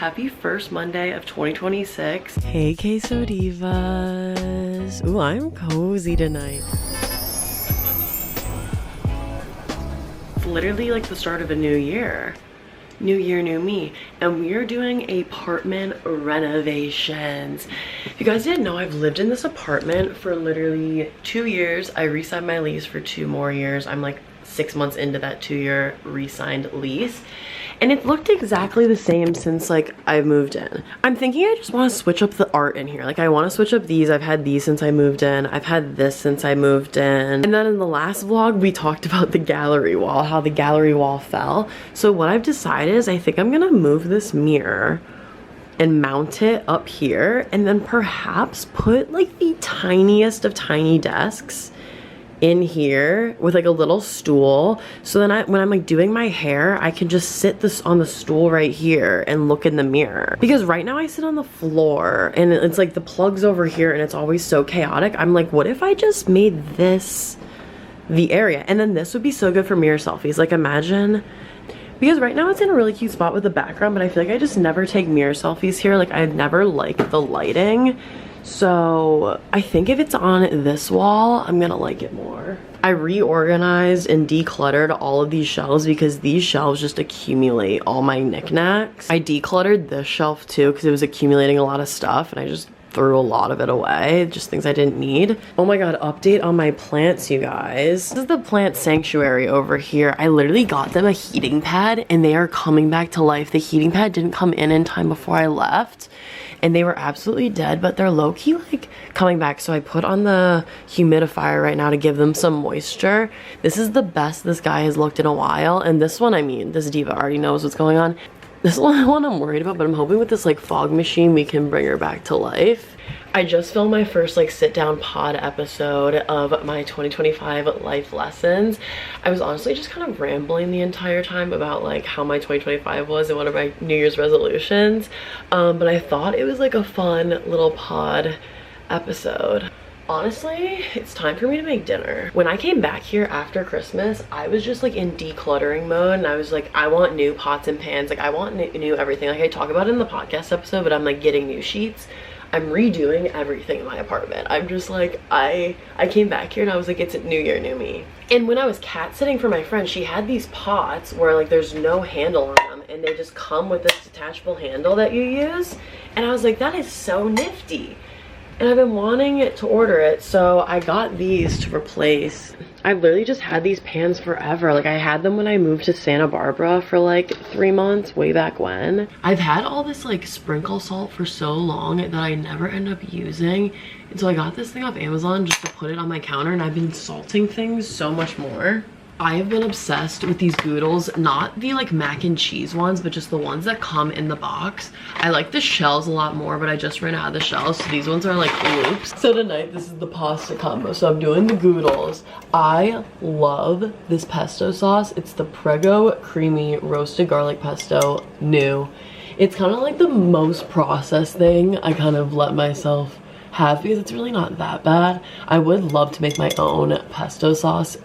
Happy first Monday of 2026. Hey Queso Divas. Ooh, I'm cozy tonight. It's literally like the start of a new year. New year, new me. And we are doing apartment renovations. If you guys didn't know, I've lived in this apartment for literally 2 years. I re-signed my lease for 2 more years. I'm like 6 months into that 2-year re-signed lease. And it looked exactly the same since like I moved in. I'm thinking I just want to switch up the art in here. Like I want to switch up these. I've had these since I moved in. I've had this since I moved in. And then in the last vlog, we talked about the gallery wall, how the gallery wall fell. So what I've decided is I think I'm gonna move this mirror and mount it up here and then perhaps put like the tiniest of tiny desks in here with like a little stool, so then when I'm like doing my hair, I can just sit this on the stool right here and look in the mirror. Because right now I sit on the floor and it's like the plug's over here and it's always so chaotic. I'm like, what if I just made this the area? And then this would be so good for mirror selfies. Like imagine, because right now it's in a really cute spot with the background, but I feel like I just never take mirror selfies here. Like I never like the lighting. So I think if it's on this wall, I'm gonna like it more. I reorganized and decluttered all of these shelves because these shelves just accumulate all my knickknacks. I decluttered this shelf too because it was accumulating a lot of stuff and I just threw a lot of it away, just things I didn't need. Oh my god, update on my plants, you guys. This is the plant sanctuary over here. I literally got them a heating pad and they are coming back to life. The heating pad didn't come in time before I left and they were absolutely dead, but they're low-key like coming back. So I put on the humidifier right now to give them some moisture. This is the best this guy has looked in a while. And this one, I mean, this diva already knows what's going on. This one I'm worried about, but I'm hoping with this like fog machine we can bring her back to life. I just filmed my first like sit down pod episode of my 2025 life lessons. I was honestly just kind of rambling the entire time about like how my 2025 was and what are my New Year's resolutions. But I thought it was like a fun little pod episode. Honestly, it's time for me to make dinner. When I came back here after Christmas, I was just like in decluttering mode and I was like, I want new pots and pans. Like I want new everything. Like I talk about it in the podcast episode, but I'm like getting new sheets. I'm redoing everything in my apartment. I'm just like, I came back here and I was like, it's a new year, new me. And when I was cat sitting for my friend, she had these pots where like there's no handle on them and they just come with this detachable handle that you use. And I was like, that is so nifty. And I've been wanting to order it, so I got these to replace. I've literally just had these pans forever. Like I had them when I moved to Santa Barbara for like 3 months, way back when. I've had all this like sprinkle salt for so long that I never end up using. And so I got this thing off Amazon just to put it on my counter and I've been salting things so much more. I have been obsessed with these Goodles, not the like mac and cheese ones, but just the ones that come in the box. I like the shells a lot more, but I just ran out of the shells, so these ones are like loops. So tonight, this is the pasta combo. So I'm doing the Goodles. I love this pesto sauce. It's the Prego creamy roasted garlic pesto, new. It's kind of like the most processed thing I kind of let myself have because it's really not that bad. I would love to make my own pesto sauce.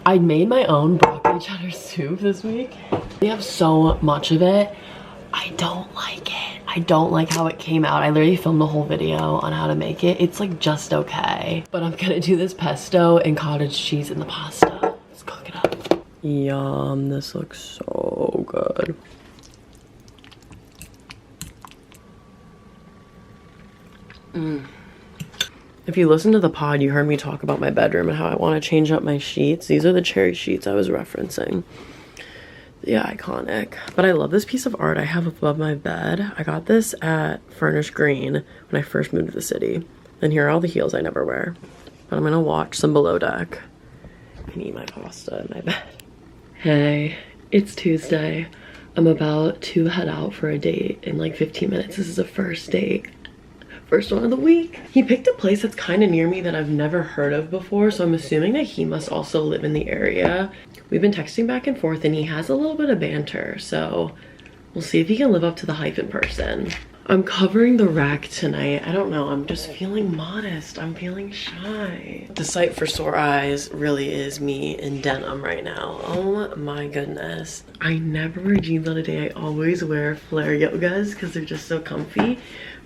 I made my own broccoli cheddar soup this week. We have so much of it. I don't like it. I don't like how it came out. I literally filmed the whole video on how to make it. It's like just okay. But I'm gonna do this pesto and cottage cheese in the pasta. Let's cook it up. Yum, this looks so good. If you listen to the pod, you heard me talk about my bedroom and how I want to change up my sheets. These are the cherry sheets I was referencing. Yeah, iconic. But I love this piece of art I have above my bed. I got this at Furnish Green when I first moved to the city. And here are all the heels I never wear. But I'm gonna watch some Below Deck and eat my pasta in my bed. Hey, it's Tuesday. I'm about to head out for a date in like 15 minutes. This is a first date. First one of the week. He picked a place that's kind of near me that I've never heard of before, so I'm assuming that he must also live in the area. We've been texting back and forth and he has a little bit of banter, so we'll see if he can live up to the hype in person. I'm covering the rack tonight. I don't know, I'm just feeling modest. I'm feeling shy. The sight for sore eyes really is me in denim right now. Oh my goodness. I never wear jeans on a day. I always wear flare yogas because they're just so comfy.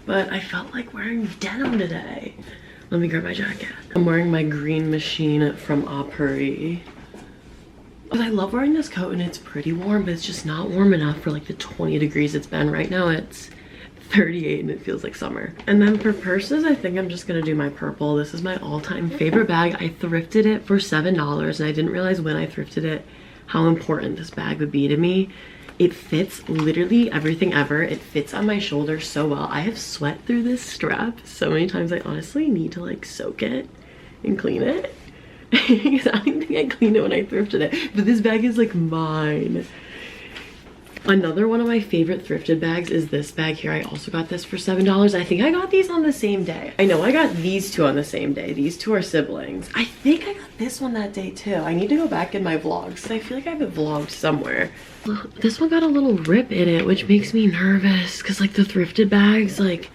But I felt like wearing denim today. Let me grab my jacket. I'm wearing my green machine from Opry. I love wearing this coat and it's pretty warm, but it's just not warm enough for like the 20 degrees it's been. Right now it's 38 and it feels like summer. And then for purses, I think I'm just gonna do my purple. This is my all-time favorite bag. I thrifted it for $7 and I didn't realize when I thrifted it how important this bag would be to me. It fits literally everything ever. It fits on my shoulder so well. I have sweat through this strap so many times. I honestly need to like soak it and clean it. Because I don't think I cleaned it when I thrifted it. But this bag is like mine. Another one of my favorite thrifted bags is this bag here. I also got this for $7. I think I got these on the same day. I know I got these two on the same day. These two are siblings. I think I got this one that day too. I need to go back in my vlogs because I feel like I haven't vlogged somewhere. This one got a little rip in it, which makes me nervous because like the thrifted bags, like,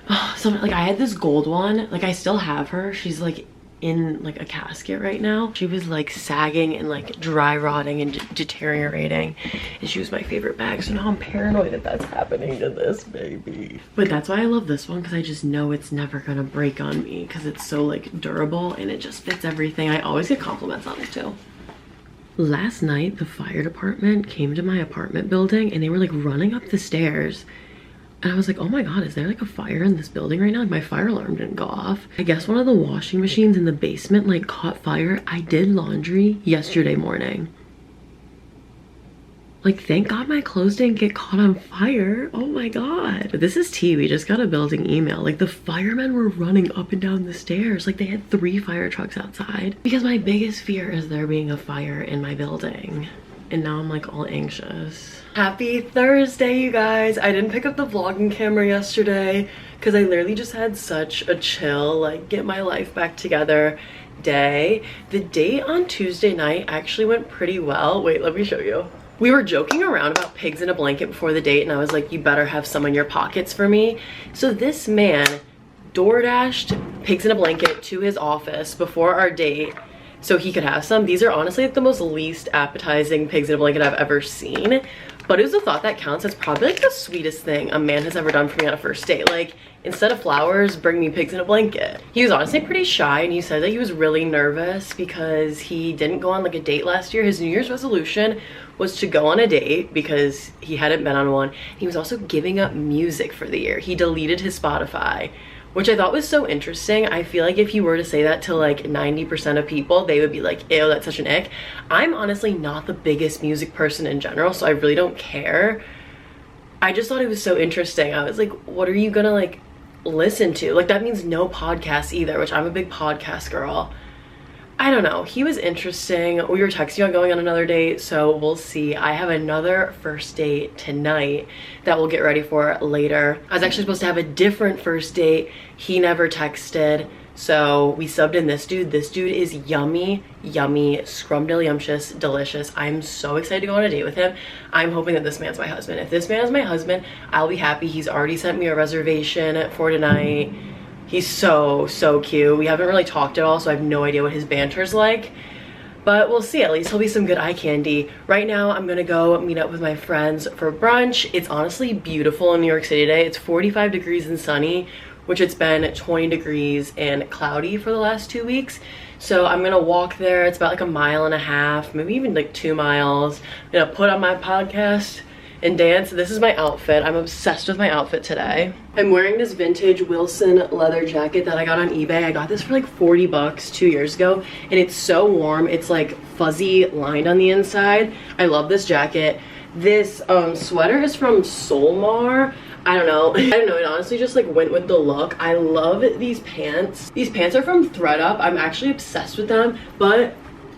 oh, like I had this gold one. Like I still have her. She's like in like a casket right now. She was like sagging and like dry rotting and deteriorating, and she was my favorite bag. So now I'm paranoid that that's happening to this baby. But that's why I love this one, because I just know it's never gonna break on me because it's so like durable and it just fits everything. I always get compliments on it too. Last night the fire department came to my apartment building and they were like running up the stairs. And I was like, oh my God, is there like a fire in this building right now? Like my fire alarm didn't go off. I guess one of the washing machines in the basement like caught fire. I did laundry yesterday morning. Like, thank God my clothes didn't get caught on fire. Oh my God. But this is tea. We just got a building email. Like the firemen were running up and down the stairs. Like they had 3 fire trucks outside. Because my biggest fear is there being a fire in my building. And now I'm like all anxious. Happy Thursday, you guys. I didn't pick up the vlogging camera yesterday because I literally just had such a chill, like get my life back together day. The date on Tuesday night actually went pretty well. Wait, let me show you. We were joking around about pigs in a blanket before the date and I was like, you better have some in your pockets for me. So this man DoorDashed pigs in a blanket to his office before our date so he could have some. These are honestly like the most least appetizing pigs in a blanket I've ever seen, but it was a thought that counts. It's probably like the sweetest thing a man has ever done for me on a first date. Like, instead of flowers, bring me pigs in a blanket. He was honestly pretty shy and he said that he was really nervous because he didn't go on like a date last year. His New Year's resolution was to go on a date because he hadn't been on one. He was also giving up music for the year. He deleted his Spotify, which I thought was so interesting. I feel like if you were to say that to like 90% of people, they would be like, ew, that's such an ick. I'm honestly not the biggest music person in general, so I really don't care. I just thought it was so interesting. I was like, what are you gonna like listen to? Like that means no podcasts either, which I'm a big podcast girl. I don't know. He was interesting. We were texting on going on another date, so we'll see. I have another first date tonight that we'll get ready for later. I was actually supposed to have a different first date. He never texted, so we subbed in this dude. This dude is yummy, yummy, scrumdiddlyumptious, delicious. I'm so excited to go on a date with him. I'm hoping that this man's my husband. If this man is my husband, I'll be happy. He's already sent me a reservation for tonight. He's so cute. We haven't really talked at all, so I have no idea what his banter's like. But we'll see. At least he'll be some good eye candy. Right now, I'm gonna go meet up with my friends for brunch. It's honestly beautiful in New York City today. It's 45 degrees and sunny, which it's been 20 degrees and cloudy for the last 2 weeks. So I'm gonna walk there. It's about like 1.5 miles, maybe even like 2 miles. I'm gonna put on my podcast and dance. This is my outfit. I'm obsessed with my outfit today. I'm wearing this vintage Wilson leather jacket that I got on eBay. I got this for like 40 bucks 2 years ago, and it's so warm. It's like fuzzy lined on the inside. I love this jacket. This sweater is from Solmar. I don't know, it honestly just like went with the look. I love these pants. These pants are from ThreadUp. I'm actually obsessed with them, but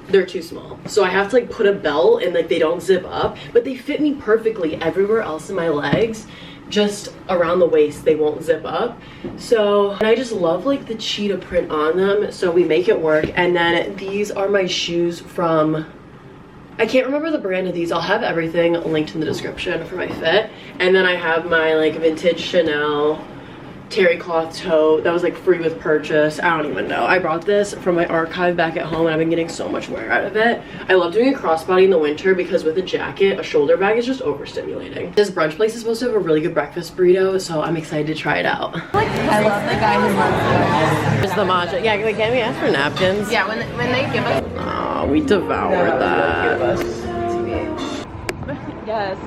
they're too small, so I have to like put a belt and like they don't zip up, but they fit me perfectly everywhere else in my legs. Just around the waist they won't zip up. So, and I just love like the cheetah print on them, so we make it work. And then these are my shoes from I can't remember the brand of these. I'll have everything linked in the description for my fit. And then I have my like vintage Chanel terry cloth tote that was like free with purchase. I don't even know. I brought this from my archive back at home and I've been getting so much wear out of it. I love doing a crossbody in the winter because with a jacket, a shoulder bag is just overstimulating. This brunch place is supposed to have a really good breakfast burrito, so I'm excited to try it out. I love the guy who runs Here's the matcha. Yeah, like, can we ask for napkins? Yeah, when they give us. Oh, we devoured that. Yes.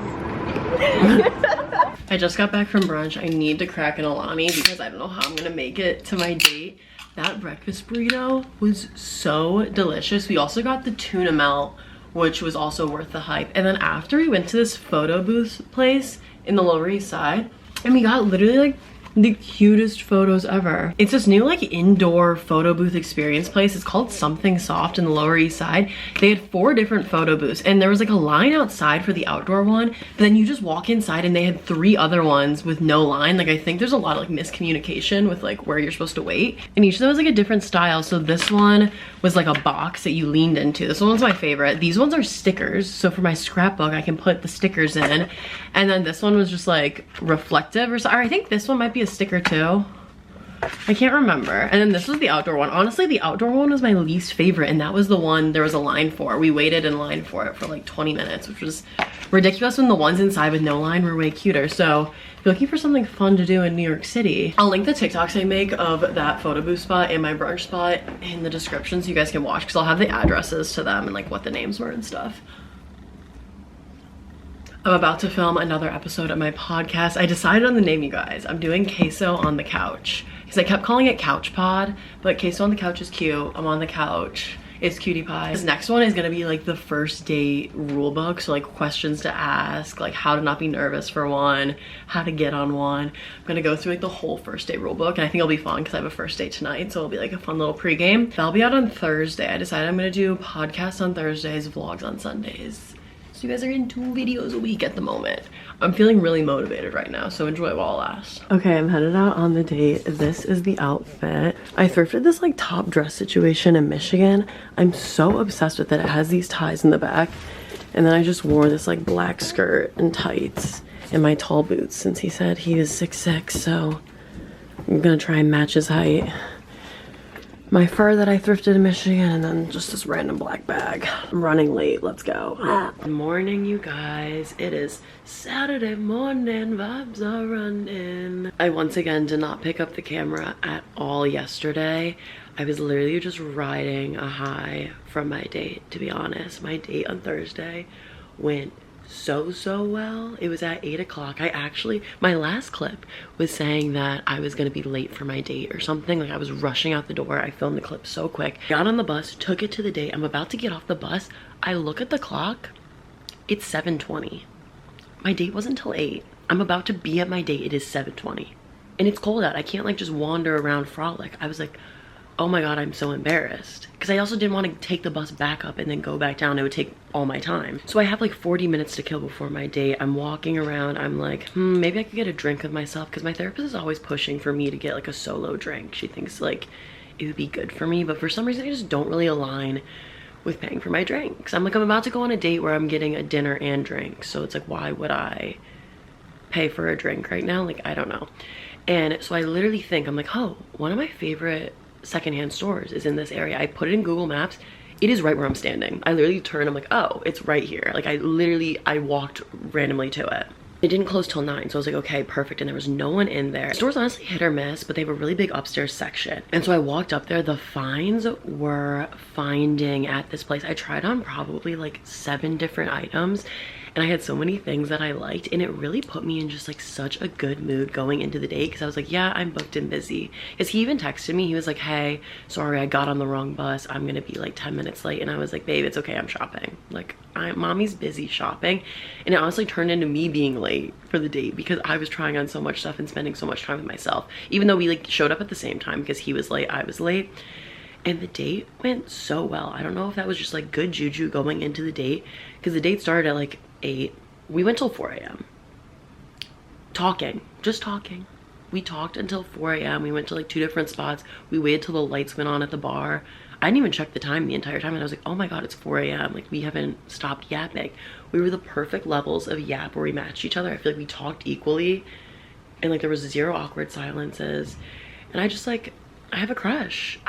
I just got back from brunch. I need to crack an Alani because I don't know how I'm gonna make it to my date. That breakfast burrito was so delicious. We also got the tuna melt, which was also worth the hype. And then after we went to this photo booth place in the Lower East Side, and we got literally like the cutest photos ever. It's this new like indoor photo booth experience place. It's called Something Soft in the Lower East Side. They had 4 different photo booths and there was like a line outside for the outdoor one, but then you just walk inside and they had 3 other ones with no line. Like I think there's a lot of like miscommunication with like where you're supposed to wait. And each of them was like a different style. So this one was like a box that you leaned into. This one's my favorite. These ones are stickers. So for my scrapbook, I can put the stickers in. And then this one was just like reflective or I think this one might be a sticker too. I can't remember. And then this was the outdoor one. Honestly, the outdoor one was my least favorite and that was the one there was a line for. We waited in line for it for like 20 minutes, which was ridiculous when the ones inside with no line were way cuter. So if you're looking for something fun to do in New York City, I'll link the TikToks I make of that photo booth spot and my brunch spot in the description so you guys can watch because I'll have the addresses to them and like what the names were and stuff. I'm about to film another episode of my podcast. I decided on the name, you guys. I'm doing Queso on the Couch because I kept calling it Couch Pod, but Queso on the Couch is cute. I'm on the couch. It's cutie pie. This next one is gonna be like the first date rule book. So like questions to ask, like how to not be nervous for one, how to get on one. I'm gonna go through like the whole first date rule book and I think it'll be fun because I have a first date tonight. So it'll be like a fun little pregame. That'll be out on Thursday. I decided I'm gonna do podcasts on Thursdays, vlogs on Sundays. So you guys are getting 2 videos a week at the moment. I'm feeling really motivated right now, so enjoy it while it lasts. Okay, I'm headed out on the date. This is the outfit. I thrifted this like top dress situation in Michigan. I'm so obsessed with it. It has these ties in the back. And then I just wore this like black skirt and tights and my tall boots since he said he is 6'6", so I'm gonna try and match his height. My fur that I thrifted in Michigan, and then just this random black bag. I'm running late, let's go. Good morning, you guys. It is Saturday morning, vibes are running. I once again did not pick up the camera at all yesterday. I was literally just riding a high from my date, to be honest. My date on Thursday went so well. It was at 8 o'clock. My last clip was saying that I was gonna be late for my date or something. Like I was rushing out the door. I filmed the clip so quick. Got on the bus, took it to the date. I'm about to get off the bus. I look at the clock. It's 7:20. My date wasn't until 8. I'm about to be at my date. It is 7:20. And it's cold out. I can't like just wander around frolic. I was like, oh my God, I'm so embarrassed. Because I also didn't want to take the bus back up and then go back down. It would take all my time. So I have like 40 minutes to kill before my date. I'm walking around. I'm like, maybe I could get a drink with myself because my therapist is always pushing for me to get like a solo drink. She thinks like it would be good for me. But for some reason, I just don't really align with paying for my drinks. I'm about to go on a date where I'm getting a dinner and drinks. So it's like, why would I pay for a drink right now? Like, I don't know. And so I literally think, I'm like, oh, one of my favorite secondhand stores is in this area. I put it in Google Maps. It is right where I'm standing. I literally turn, I'm like, oh, it's right here. Like I walked randomly to it. It didn't close till 9, so I was like, okay, perfect. And there was no one in there. The store's honestly hit or miss, but they have a really big upstairs section. And so I walked up there. The finds were finding at this place. I tried on probably like 7 different items. And I had so many things that I liked, and it really put me in just like such a good mood going into the date because I was like, yeah, I'm booked and busy. Because he even texted me, he was like, hey, sorry, I got on the wrong bus. I'm gonna be like 10 minutes late. And I was like, babe, it's okay, I'm shopping. Like, mommy's busy shopping. And it honestly turned into me being late for the date because I was trying on so much stuff and spending so much time with myself. Even though we like showed up at the same time because he was late, I was late. And the date went so well. I don't know if that was just like good juju going into the date because the date started at like 8. We went till 4 a.m. Just talking. We talked until 4 a.m. We went to like 2 different spots. We waited till the lights went on at the bar. I didn't even check the time the entire time, and I was like, oh my god, it's 4 a.m. like we haven't stopped yapping. We were the perfect levels of yap where we matched each other. I feel like we talked equally, and like there was 0 awkward silences. And I just like, I have a crush.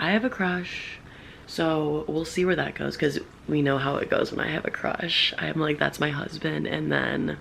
So we'll see where that goes, because we know how it goes when I have a crush. I'm like, that's my husband, and then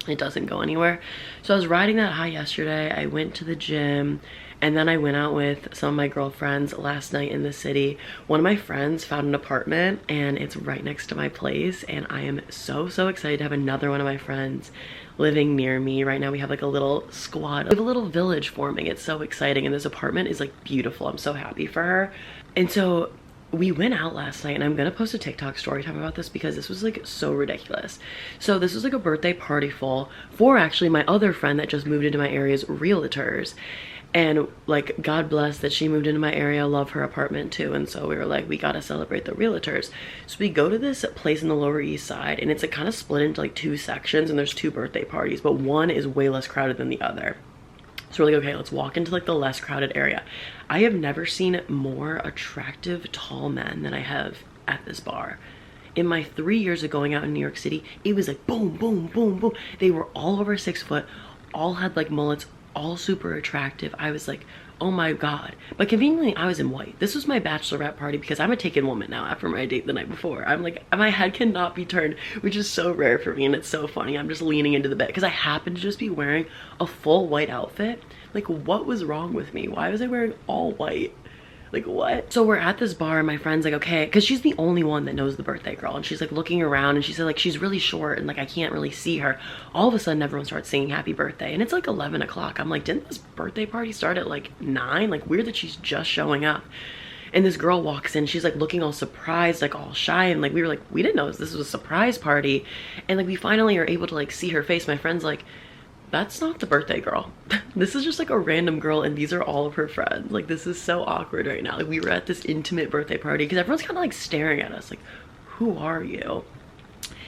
it doesn't go anywhere. So I was riding that high yesterday. I went to the gym, and then I went out with some of my girlfriends last night in the city. One of my friends found an apartment, and it's right next to my place, and I am so excited to have another one of my friends living near me. Right now we have like a little squad. We have a little village forming. It's so exciting, and this apartment is like beautiful. I'm so happy for her. And so we went out last night, and I'm gonna post a TikTok story time about this because this was like so ridiculous. So this was like a birthday party for actually my other friend that just moved into my area's realtors. And like, God bless that she moved into my area. I love her apartment too. And so we were like, we gotta celebrate the realtors. So we go to this place in the Lower East Side, and it's like kind of split into like 2 sections, and there's 2 birthday parties, but one is way less crowded than the other. So we're like, okay, let's walk into like the less crowded area. I have never seen more attractive tall men than I have at this bar. In my 3 years of going out in New York City, it was like boom, boom, boom, boom. They were all over 6 foot, all had like mullets, all super attractive. I was like, oh my god. But conveniently, I was in white. This was my bachelorette party because I'm a taken woman now after my date the night before. I'm like, my head cannot be turned, which is so rare for me, and it's so funny. I'm just leaning into the bed because I happen to just be wearing a full white outfit. Like, what was wrong with me? Why was I wearing all white? Like, what? So we're at this bar, and my friend's like, okay, because she's the only one that knows the birthday girl, and she's like looking around, and she said like she's really short and like I can't really see her. All of a sudden everyone starts singing happy birthday, and it's like 11 o'clock. I'm like, didn't this birthday party start at like 9? Like, weird that she's just showing up. And this girl walks in, she's like looking all surprised, like all shy, and like we were like, we didn't know this was a surprise party. And like we finally are able to like see her face. My friend's like, that's not the birthday girl. This is just like a random girl, and these are all of her friends. Like, this is so awkward right now. Like, we were at this intimate birthday party because everyone's kind of like staring at us like, who are you?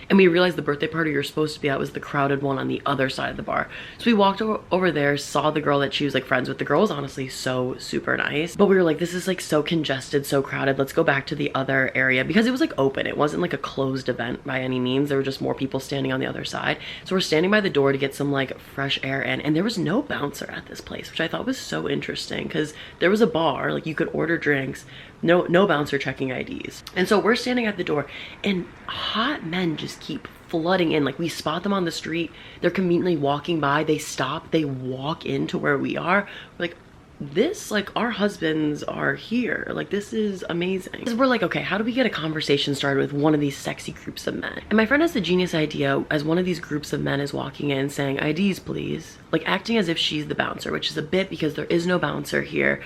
And we realized the birthday party you're supposed to be at was the crowded one on the other side of the bar. So we walked over there, saw the girl that she was like friends with. The girl was honestly so super nice, but we were like, this is like so congested, so crowded. Let's go back to the other area, because it was like open. It wasn't like a closed event by any means. There were just more people standing on the other side. So we're standing by the door to get some like fresh air in, and there was no bouncer at this place, which I thought was so interesting because there was a bar, like you could order drinks, no bouncer checking IDs. And so we're standing at the door, and hot men just keep flooding in. Like, we spot them on the street, they're conveniently walking by, they stop, they walk into where we are. We're like, this, like, our husbands are here, like, this is amazing. We're like, okay, how do we get a conversation started with one of these sexy groups of men? And my friend has the genius idea, as one of these groups of men is walking in saying, IDs please, like acting as if she's the bouncer, which is a bit because there is no bouncer here.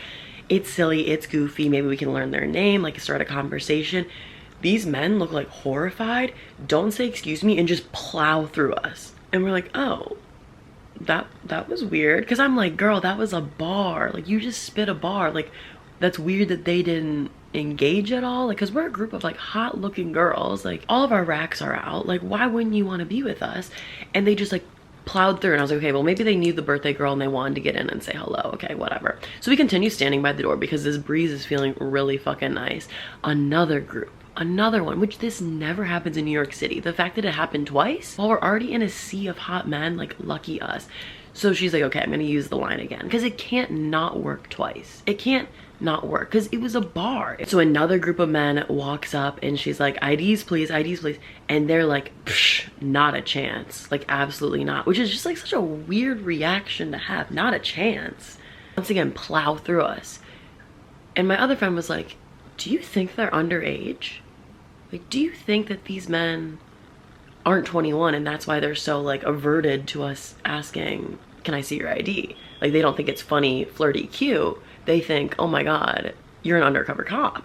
It's silly, it's goofy, maybe we can learn their name, like start a conversation. These men look like horrified, don't say excuse me, and just plow through us. And we're like, oh, that was weird. Because I'm like, girl, that was a bar. Like, you just spit a bar. Like, that's weird that they didn't engage at all. Like, because we're a group of like hot looking girls. Like, all of our racks are out. Like, why wouldn't you want to be with us? And they just like plowed through, and I was like, okay, well, maybe they knew the birthday girl and they wanted to get in and say hello. Okay, whatever. So we continue standing by the door because this breeze is feeling really fucking nice. Another group, another one, which this never happens in New York City. The fact that it happened twice while we're already in a sea of hot men, like, lucky us. So she's like, okay, I'm gonna use the line again, because it can't not work twice. It can't not work because it was a bar. So another group of men walks up, and she's like, IDs please, IDs please. And they're like, psh, not a chance. Like, absolutely not. Which is just like such a weird reaction to have. Not a chance. Once again, plow through us. And my other friend was like, do you think they're underage? Like, do you think that these men aren't 21 and that's why they're so like averted to us asking, can I see your ID? Like, they don't think it's funny, flirty, cute. They think, oh my god, you're an undercover cop.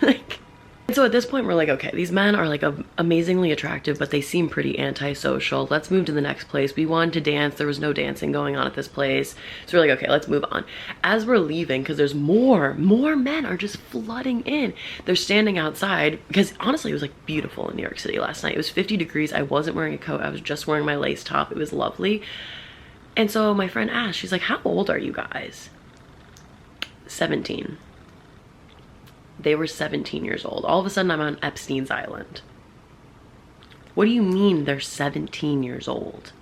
Like, and so at this point we're like, okay, these men are like amazingly attractive, but they seem pretty antisocial. Let's move to the next place. We wanted to dance, there was no dancing going on at this place. So we're like, okay, let's move on. As we're leaving, because there's more men are just flooding in. They're standing outside, because honestly it was like beautiful in New York City last night. It was 50 degrees, I wasn't wearing a coat, I was just wearing my lace top. It was lovely. And so my friend asked, she's like, how old are you guys? 17. They were 17 years old. All of a sudden I'm on Epstein's Island. What do you mean they're 17 years old?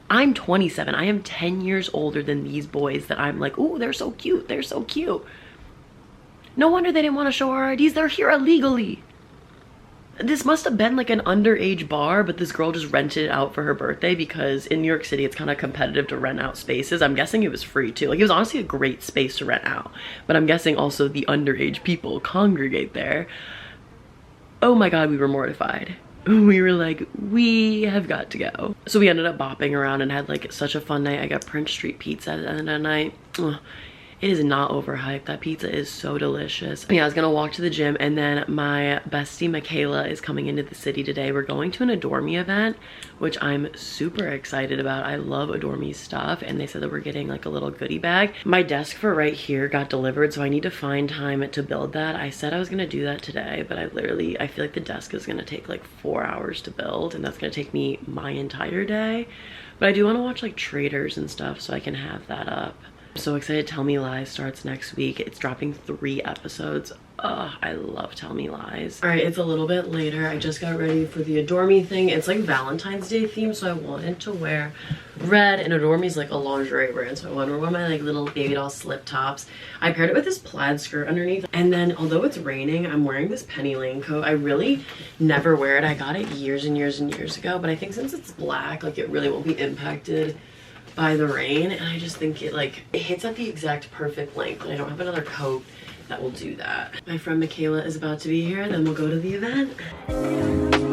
I'm 27. I am 10 years older than these boys that I'm like, oh, they're so cute. They're so cute. No wonder they didn't want to show our IDs. They're here illegally. This must have been like an underage bar, but this girl just rented it out for her birthday because in New York City, it's kind of competitive to rent out spaces. I'm guessing it was free too. Like, it was honestly a great space to rent out, but I'm guessing also the underage people congregate there. Oh my God, we were mortified. We were like, we have got to go. So we ended up bopping around and had like such a fun night. I got Prince Street pizza at the end of the night. Ugh. It is not overhyped. That pizza is so delicious. Yeah, I was gonna walk to the gym, and then my bestie Michaela is coming into the city today. We're going to an Adore Me event, which I'm super excited about. I love Adore Me stuff, and they said that we're getting like a little goodie bag. My desk for right here got delivered, so I need to find time to build that. I said I was gonna do that today, but I feel like the desk is gonna take like 4 hours to build, and that's gonna take me my entire day. But I do wanna watch like Traders and stuff so I can have that up. I'm so excited. Tell Me Lies starts next week. It's dropping 3 episodes. Ugh, I love Tell Me Lies. All right, it's a little bit later. I just got ready for the Adore Me thing. It's like Valentine's Day theme, so I wanted to wear red, and Adore Me is like a lingerie brand, so I wanted to wear my like little baby doll slip tops. I paired it with this plaid skirt underneath, and then although it's raining, I'm wearing this Penny Lane coat. I really never wear it. I got it years and years and years ago, but I think since it's black, like it really won't be impacted by the rain, and I just think it hits at the exact perfect length, and I don't have another coat that will do that. My friend Michaela is about to be here, then we'll go to the event.